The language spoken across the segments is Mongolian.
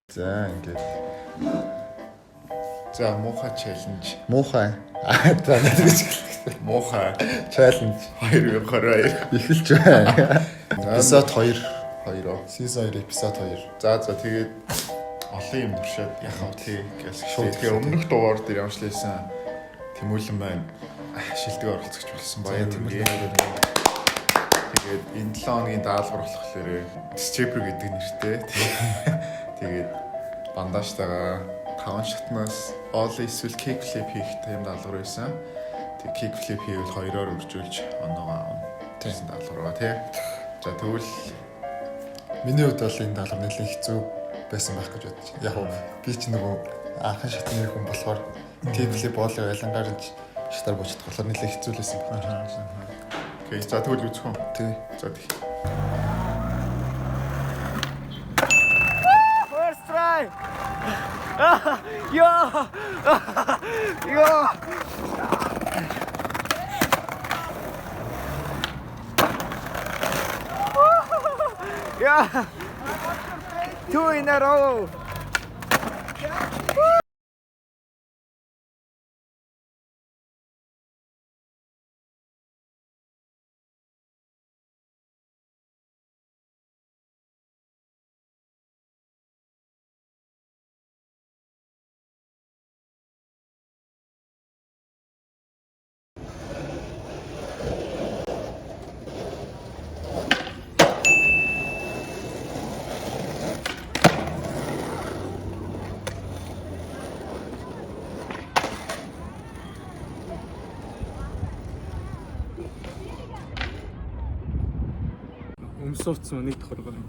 За ингээд. За муухай челленж. Муухай. За надад гэж хэлсэн. Муухай Челленж 2022 эхэлж байна. Эпизод 2. 2. Season 2 эпизод 2. За тэгээд олон юм туршаад яхав тий гэсэн шууд. Тэгээ өмнөх дугаар дээр ямшлээсэн Тэмүүлэн байна. Шилдэг оролцогч болсон баяр хүргэе. Тэгээд энэ 7 хоногийн даалгавар болохоор Disceptor гэдэг нэртэй. Тэгээд бандажтайгаа 5 шатнаас Ollie эсвэл kickflip хийх тийм даалгавар байсан. Тэг kickflip хийвэл 2-оор үржүүлж оноогоо авна. Тийм даалгавар ба тий. За тэгвэл Миний хувьд бол энэ даалгавар нэлээд хэцүү байсан байх гэж бодож байна. Яг би ч нөгөө анхан шатны хүн болохоор kickflip болоо ялангаар шатаар буучдах болохоор нэлээд хэцүү лсэн байна. окей. За тэгвэл үзэх үү? Тий. За тий. First try. Yo. Yo. Yeah. 2 in a row. Өмсөцсөн нэг тохиргоо юм.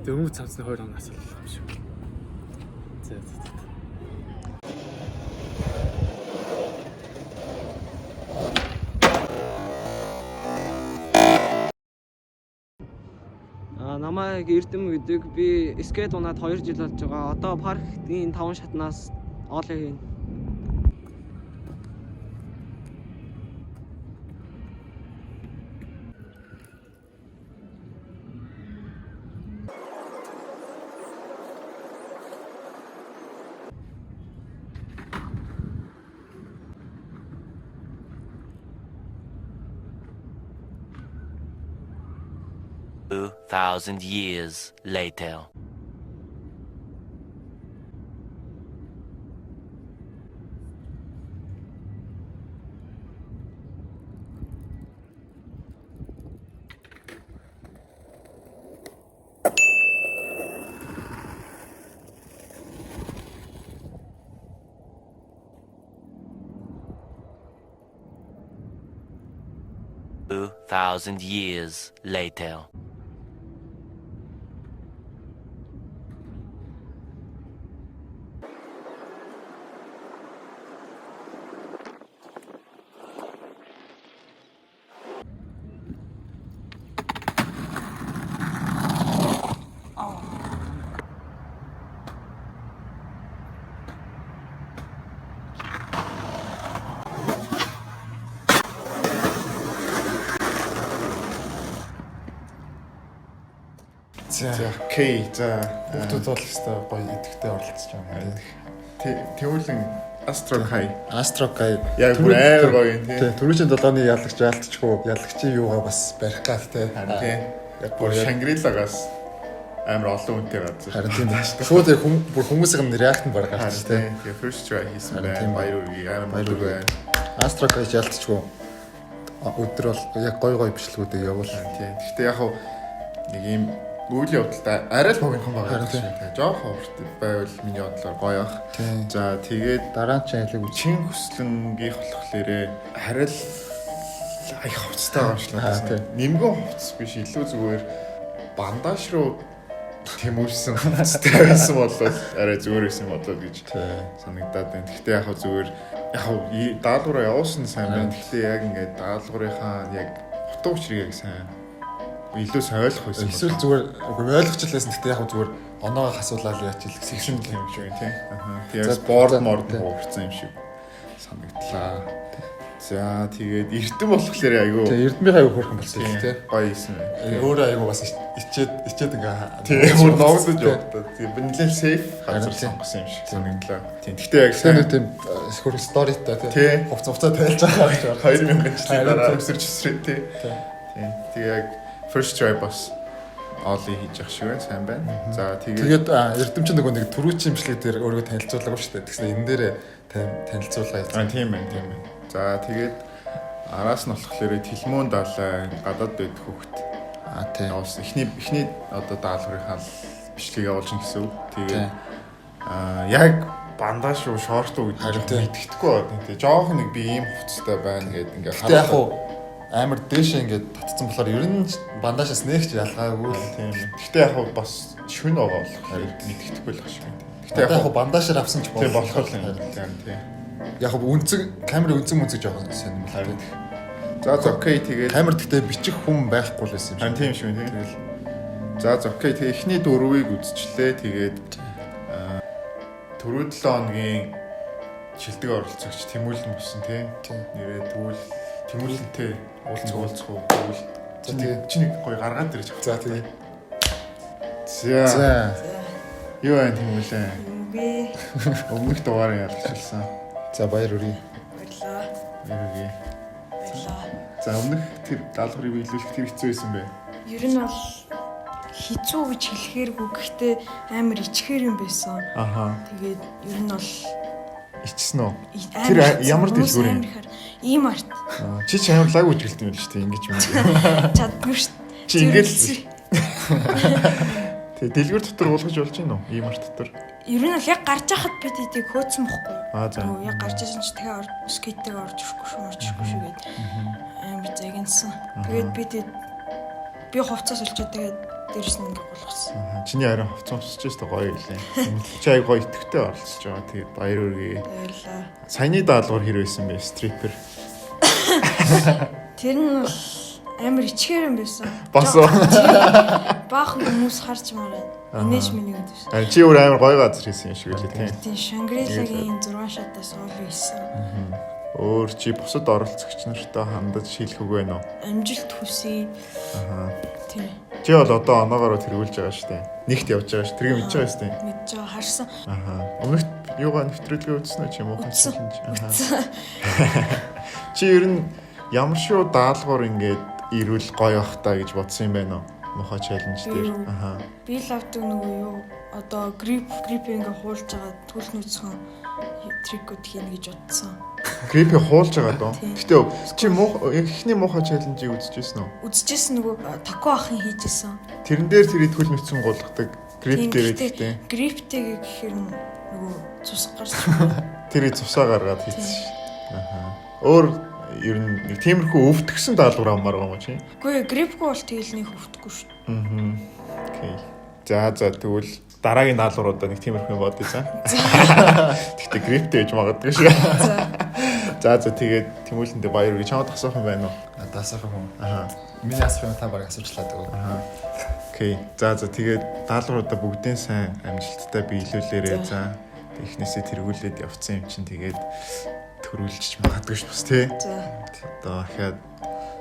Дөнгөж цамцны 2 хоногоос л юм шиг. За. Намайг Эрдэм гэдэг. Би скейт унаад 2 жил болж байгаа. Одоо паркийн 5 шатнаас Олlie хийн. Thousand years later. Thousand years later. За окей. За Бүгд бол өстой гоё идэвхтэй оролцож байгаа. Тэмүүлэн Astro Kai. Astro Kai. Яг бүр амар гоё юм тий. Түрүүчийн 7-ны ялагч яалтчгүй. Ялагчийн юугаа бас барих гал тий. Тий. Яг бүр Shangri-La-гаас амар олон хүнтэй газар. Харин тийм байна шүү дээ. Шууд яг бүр хүмүүсийн реакт нь баг гарч тий. Тэгээ first try хийсэн байна. Баяр үргээ амар баяр. Astro Kai яалтчгүй. Өдөр бол яг гоё бичлэгүүдийг явуул. Тий. Гэхдээ яг нэг юм үйл явдалтай арай л богинохон байгаа юм шиг тий. Жоох хурд байвал миний бодлоор гоё ах. За тэгээд дараа нь хэлэг чин хүслэнгийнх болохоор арай л ай хувцастай байгаа юм шиг надад. Нэмгэн хувцас биш илүү зүгээр бандаж руу тэмүүлсэн тавьсан бол арай зүгээр байсан болоо гэж санагдаад байна. Гэхдээ яг зүгээр даалгавраа явуулсан сайн байна. Гэхдээ яг ингээд даалгаврынхаа яг утга учирыг яг сайн илүү сайн ойлгох байсан. Эсвэл зүгээр ойлгочлээсэн. Гэхдээ яг зүгээр оноогоо хасуулаад яач л секшн юм шиг байна тий. Тэгээд борд хуурсан юм шиг санагдлаа. За тэгээд эрдэм болохоор айгүй. Тэгээ эрдмийн айгүй хөөрхөн болсон тий. Гоё юм байна. Өөрөө айгүй бас ичээд ингээ тий бүр ногдож явдаг. Тэгээд би нэлээд сейф газар сонгосон юм шиг санагдлаа. Тийм. Гэхдээ яг сайн тийм хөрх сторитой тий. Хувцаа тайлж байгаа гэж байна. 2000 жилийн дараа өсөрч өсрөө тий. Тийм. Тэгээ яг first try бас Оли хийж явах шиг байна, сайн байна. За тэгээд эрдэмчин нөгөө нэг түрүүчийн имжлэг дээр өөрийгөө танилцуулаагүй шүү дээ. Тэгсэн энэ дээр танилцуулгаа яа. Тийм байна. За тэгээд араас нь болохоор Тэлмөн далай гадаад байд хөхт. Тийм. Эхний одоо даалгаврынхаа бичлэг явуулж гэсэн үг. Тэгээд яг бандаж уу шорт уу гэж мэддэхгүй байна. Тэгээд жоох нэг би ийм хувцастай байна гэдэг ингээ хараа. Яг уу амар дээшээ ингээд татцсан болохоор ер нь бандажаас нэгч ялгаагүй тийм. Гэхдээ яг бас шүн байгаа болохоор мэддэхгүй л шиг байна. Гэхдээ яг бандажаар авсан ч болох юм. Тийм. Яг камерын үнцэг жоохон сайн юм байна. За окей тэгээд камер гэхдээ бичих хүн байхгүй л байсан юм шиг. Тийм шүү тийм. За окей тэгээд эхний дөрвийг үзчихлээ. Тэгээд түрүү 7 хоногийн шилдэг оролцогч Тэмүүлэн болсон тийм. Нэрээ тэгвэл Тэмүүлэнтэй уулзах уу тэгвэл чиний гоё гаргаад ирж авах. За тэгээ. За. Юу байна Тэмүүлэн? Би өмнөх дугаарыг ялгчилсан. За баяр хүргэе. баярлаа. За өмнөх тэр даалгаврыг биелүүлэх тэр хэцүү байсан бэ? Ер нь бол хэцүү гэж хэлэхээргүй гэхдээ амар ичгээр юм байсан. Тэгээд ер нь бол ичсэн үү? Тэр ямар дэлгүүр юм? Ийм арт. Чи амар лаг үжилт юм л шүү дээ ингэж юм. Чаддгүй шүү. Чи ингэж тэг дэлгүүр дотор уулгаж болж гин үү? Ийм арт дотор. Ер нь бол яг гарч яхад бид эдийг хөөцсөн бохгүй. За. Яг гарч ирсэн чи тэгээ скейттэй орж ирэхгүй шүү гээд амар загинсан. Тэгээд би хувцас олчоод тэгээд дээрс нь ингээ болгосон. Чиний харин хувцас олчж байгаа гоё гэлээ. Чи аяг гоё итгэвтэй оролцож байгаа. Тэгээд баяр хүргэе. Баярлаа. Саяны даалгавар хэр байсан бэ? Стрипер. Тэр нь бол амар ичгээр юм байсан. Басоо. Баахан хүмүүс харж мараа. Инээж миний гэдэг шүү. Чи өөр амар гоё газар хийсэн юм шиг үлээ тийм. Тийм Шангрилагийн 6 шатаас оол хийсэн. Өөр чи бусад оролцогч нартай хандаж шилэх үг байна уу? Амжилт хүсье. Тийм. Чи бол одоо оноогоор тэргүүлж байгаа шүү дээ. Нэгт явж байгаа шүү. Тэрийг мэдж байгаа шүү дээ. Мэдж байгаа харсан. Өмнөх юугаа нэвтрүүлгээ үзсэн үү чи юм уу? Чи ер нь ямар шүү даалгавар ингээд ирүүл гоё бах та гэж бодсон юм байна уу? Мохо челленж дээр. Би л авдаг нөгөө юу одоо грип ингээ хуулж байгаа түлх нүцгэн трикүүд хийнэ гэж бодсон. Грипийг хуулж байгаа доо. Гэтэ чи эхний мохо челленжийг үзчихсэн үү? Үзчихсэн нөгөө тако ахын хийжсэн. Тэрэн дээр тэр түлх нүцгэн гулгадаг грип дээр ихтэй. Гриптэйг гэхээр нөгөө цус гарч. Тэрийг цусаа гаргаад хийсэн шүү. Өөр ер нь нэг тиймэрхүү өвдгсөн даалгавар амаар байгаа юм чи. Үгүй грипгүй бол тэгэл нэг өвдөхгүй шүү. Окей. За тэгвэл дараагийн даалгавруудаа нэг тиймэрхүү юм бодъё за. Тэгтээ гриптэй гэж магадгүй шүү. За тэгээд Тэмүүлэндээ баяр үргэлж чамд асуух юм байна уу? Асуух юм. Миний асуух юм та баг асуучлаа дөө. Окей. За тэгээд даалгавруудаа бүгдийн сайн амжилттай биелүүлээрэй. За эхнээсээ тэргүүлээд явцсан юм чинь тэгээд төрүүлчих магадгүй шүү бас тий. За. Одоо дахиад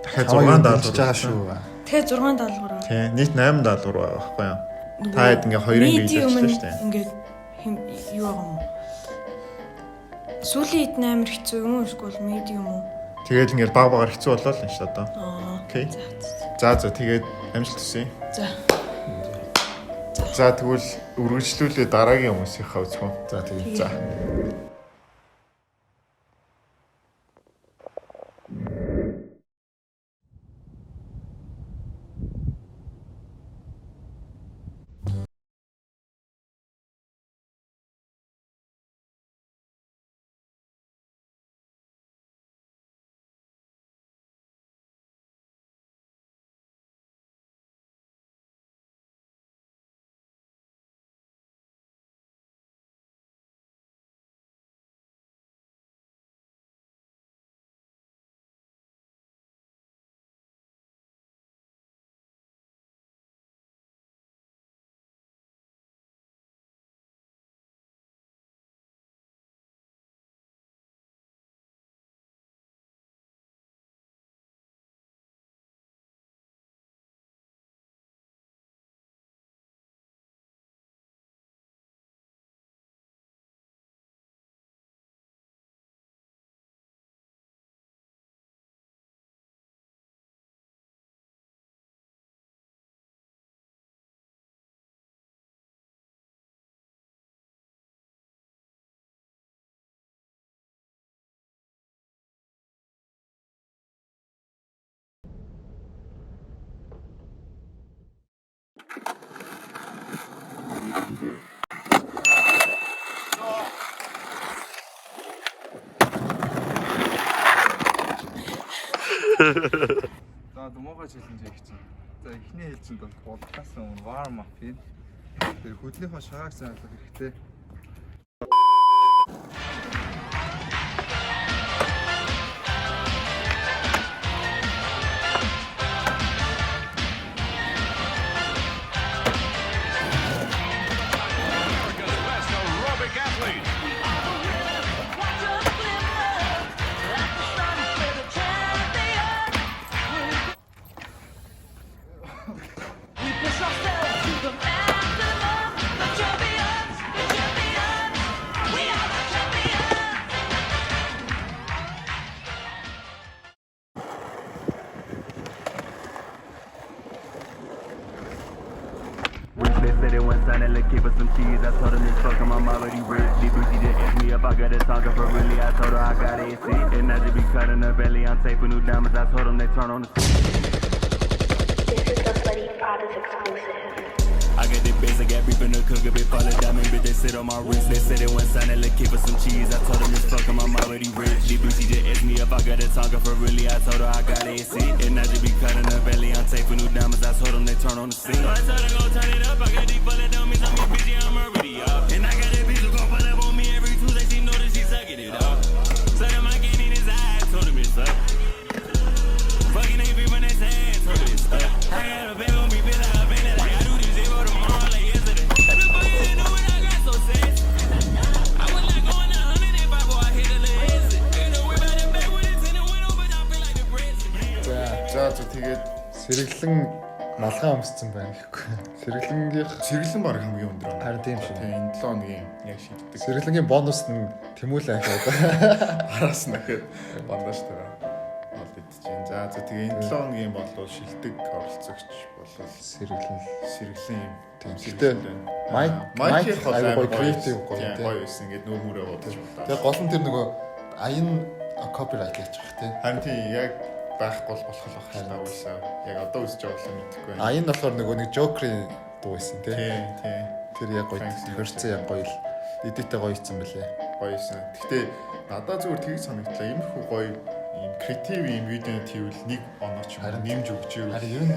6 даалгавар байгаа шүү. Тэгээ 6 даалгавар. Тий. Нийт 8 даалгавар байгаа байхгүй юу? Та хэд ингээ 2-ыг биелүүлчихлээ шүү дээ. Ингээд юу байгаа юм? Сүүлийн хэд амар хэцүү юм уу эсвэл медиум уу? Тэгээд ингээ баг хэцүү болоо л энэ шүү одоо. Окей. За тэгээд амжилт хүсье. За тэгвэл үргэлжлүүлээ дараагийн хүмүүсийнхаа үзэх үү? За тэгээд. За. За думуугаа челленж хийх чинь. За эхний хэлцэнд бол бодлосон warm up хийн. Тэр хөдлийнхөө шагааг сануулах хэрэгтэй. They said they want sign and let's keep us some cheese. I told them this fuck I'm already rich. Deep she just asked me if I got a song for really. I told her I got AC. And I just be cutting her belly. I'm taping new diamonds. I told them they turn on the. This is the Slutty Products exclusive. I got the bass, I got beef in the cooker, big fall of diamond, bitch, they sit on my wrist. They said they want sign and let's keep us some cheese. I told them this fuck I'm already rich. Deep she just asked me if I got a song for really. I told her I got AC. And I just be cutting her belly. I'm taping new diamonds. I told them they turn on the scene. So I told her go turn it up. I got deep full of dummies on me, bitch, yeah, I'm already up. And I got that bitch who gon' pull up on me every Tuesday. She know that she sucking it up. So them I get in his eyes. Told him it's up. Fucking ain't people they say. Told him it's up. I got a bag on me, bitch, I been like I do this shit for tomorrow like yesterday. And the fuck you didn't know when I got so sexy. I was like going 100 if I go I hit a little exit. Ain't no way about that back with it in the window, but I feel like the president. За тэгээд Сэргэлэн малгай өмссөн байна гэхгүй. сэргэлэн баг хамгийн өндөр байна. Харин тийм шүү. Тэгээ энэ 7 хоногийн яг шийддэг. Сэргэлэнгийн бонус нь Тэмүүлэн ахиад Араас нь дахиад бандаж тараа ол идчихээн. За тэгээ энэ 7 хоногийн болов шилдэг оролцогч болол сэргэлэн юм. тийм. Гэтэ Майк гоё креатив гоё тийм. гоё байсан. Ингээд нүүр мөрөө бодож байна. Тэгээ гол нь тэр нөгөө аян копирайт хийж байгаа тийм. Харин тийм яг байхгүй болох л уусаа. Яг одоо үсэж байгаа юм мэдэхгүй байна. Аян болохоор нөгөө нэг Joker-ийн дуу байсан тийм. Тийм. Тэр яг гоё хөрцөн яг гоё л эдитээ гоё ийцэн бэлээ. Гоё юмсан. Гэхдээ надад зүгээр тгий санагдлаа. Иймэрхүү гоё ийм креатив ийм видео хийвэл нэг оноо ч юм уу нэмж өгч ивэл Харин ер нь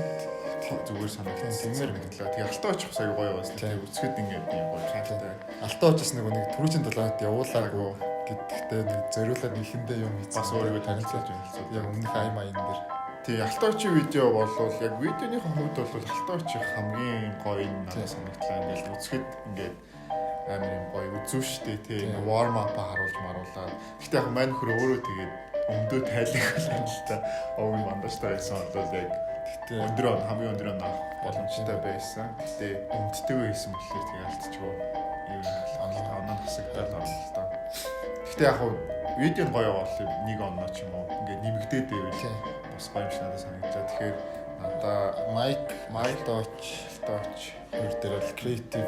зүгээр санагдсан. Тиймэр мэдлээ. Тэгээ алтаа очих сая гоё бас. Тэгээ үсгэд ингээд ийм гоё кайфтай. алтаа уучаас нөгөө нэг түрүүчийн толгойд явуулаагүй гэдэгтээ нэг зориулаад ихэндээ юм хийсэн. Бас өөрийгөө танилцуулж байна. Яг өмнөх ай маян дээр. Тэгээ алтаочийн видео болвол яг видеоныхоо хувьд бол алтаочих хамгийн гоё надад санагдлаа. Ингээд үсгэд ингээд амар юм гоё үзүүштэй тий warm up харуулж маруулаад. Гэхдээ яг мань хөр өөрөө тэгээд өмдөө тайлах байлаа л та. Овын бандажтай байсан бол яг гэхдээ өндөр он хамгийн өндөр он авах боломжтой байсан. Гэхдээ өмддөг байсан болохоор тэгээд алдчихгүй. Юу оноо хасагдал байна л та. Гэхдээ яг видео нь гоё бол нэг оноо ч юм уу ингээд нэмэгдээд байвал бас гоё юм шиг надад санагдлаа. Тэгэхээр надаа Майк Дооч Өөр дээр бол креатив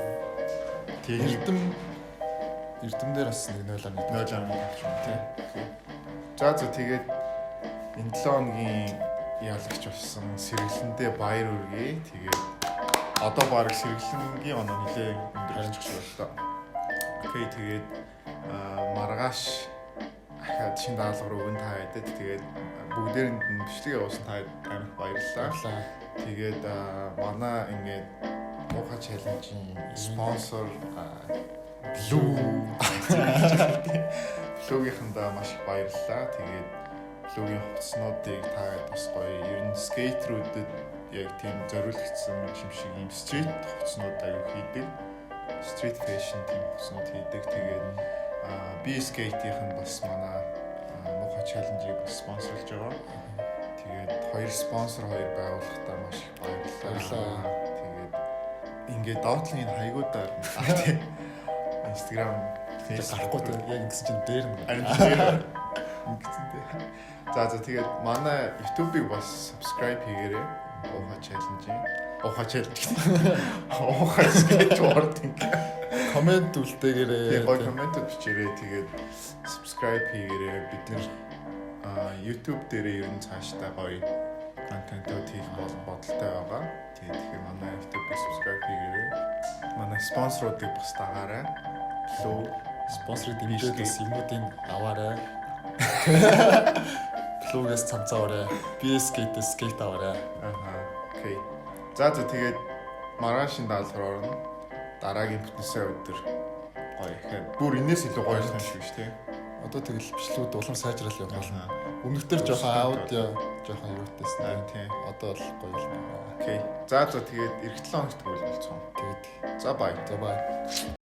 Эрдэм дээр бас нэг 0.1 авч юм тий. За тэгээд энэ 7 хоногийн яалагч болсон сэргэлэндээ баяр үргээ. Тэгээд одоо баг сэргэлэнгийн оноо нэлээ өндөр болчих шиг байна. Окей тэгээд маргааш ахаад шин даалгавар өгөн та хэдэд тэгээд бүгдээрэнд нь бичлэг явуулсан та амар баярлалаа. Тэгээд манай ингээд муухай челленжийн спонсор Блугийнхандаа маш их баярлалаа. Тэгээд Блугийн хувцснуудыг та бас гоё ер нь скейтерүүдэд яг тийм зориулагдсан юм шиг юм стрит хувцснууд аяг хийдэг. Стрит фэшн тийм хувцснууд хийдэг. Тэгээд би скейтийнх нь бас манай муухай челленжийг бас спонсорлж байгаа. Тэгээд хоёр спонсор байгууллагатаа маш их баярлалаа. Тэгээд ингээд доотлын хаягуудаар Instagram, Facebook гарахгүй яг ингэсэн чинь дээр нь. Ингэсэн дээ. За тэгээд манай YouTube-ыг бас subscribe хийгээрэй. Ууха челленж. Ууха skateboarding. Комент үлдээгээрэй. Тэгээд гоё комментүүд бичээрэй. Тэгээд subscribe хийгээрэй. Бид нэр YouTube дээрээ ер нь цаашдаа гоё контентууд хийх бодолтой байгаа. Тэгэхээр манай YouTube-ийг subscribe хийгээрэй. Манай спонсоруудыг бас дагаарай. Flow Спонсорыг дэмжиж бас юмнуудыг аваарай. Flow-гээс цамцаарай. BSK-ээс скейт аваарай. Окей. За тэгээд маргаашийн даалгавар орно. Дараагийн бүтэнсээ өдөр гоё ихээр бүр инээс илүү гоё юм шиг шүү дээ. Одоо тэгэл бичлүүд улам сайжрал явах болно. Өмнөдөр жоохон аудио жоохон юутайсэн. Тийм. Одоо бол гоё л байна. Окей. За тэгээд эх 7 хоногт хүртэл болцгоо. Тэгээд За бай. за бай.